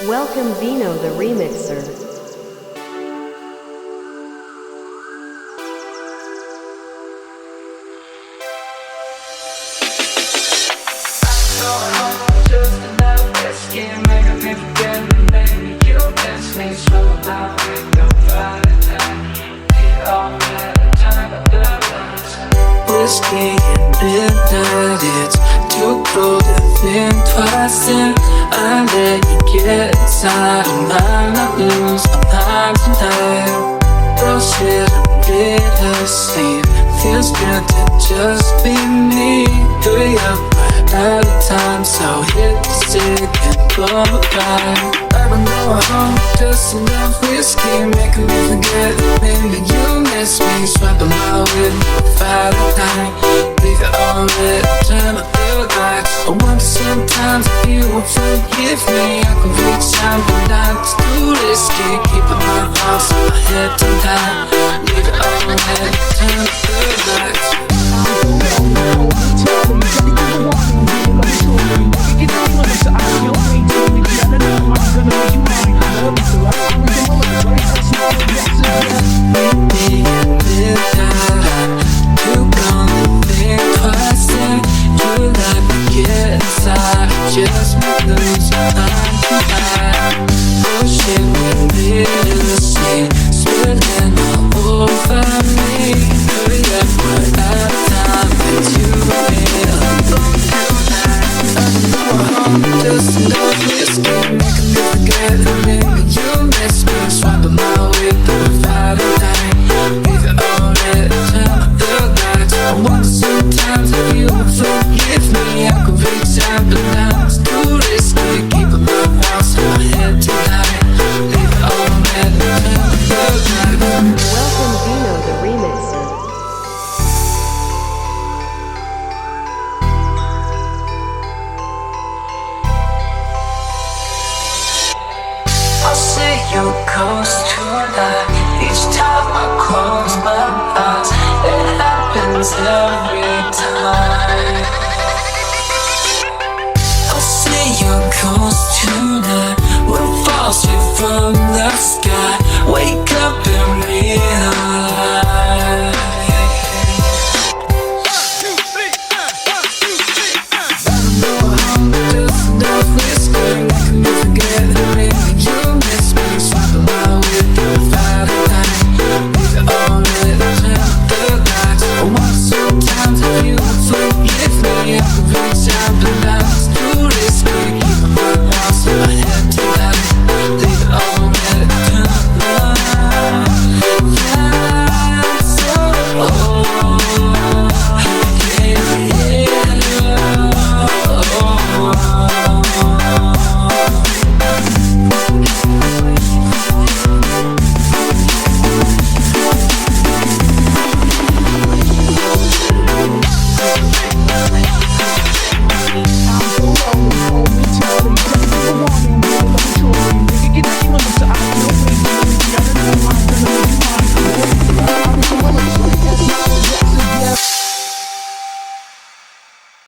Welcome Vino the Remixer. Just enough whiskey, making me forget the name. You dance me slow down with your body time. The all-night time of the lights. Whiskey and midnight, it's too cold to think twice. And I let you get inside, and I'm not lose my mind tonight. Bullshit, I'm bittersweet. Feels good to just be me. Hurry up. Out of time, so hit the stick and blow it by. I've been going home, just enough whiskey, making me forget. Maybe you miss me, swipe a mile with no fire time. Leave it all lit, turn up the lights. I wonder sometimes if you will forgive me. I can reach out, but not too risky. Keeping my thoughts in my head tonight. Leave it all lit, turn up the lights. Just lose time tonight. Bullshit with bittersweet, spilling all over me. Hurry up, we're out of time. It's you and me alone tonight. I know I'm just enough whiskey, making me forget. Maybe you miss me, swap them out with the fire tonight. Leave it all lit, turn up the lights. I wonder sometimes if you will forgive me. I could reach out, but now Welcome Vino the Remixer. I'll see you close tonight. Each time I close my eyes, it happens every time.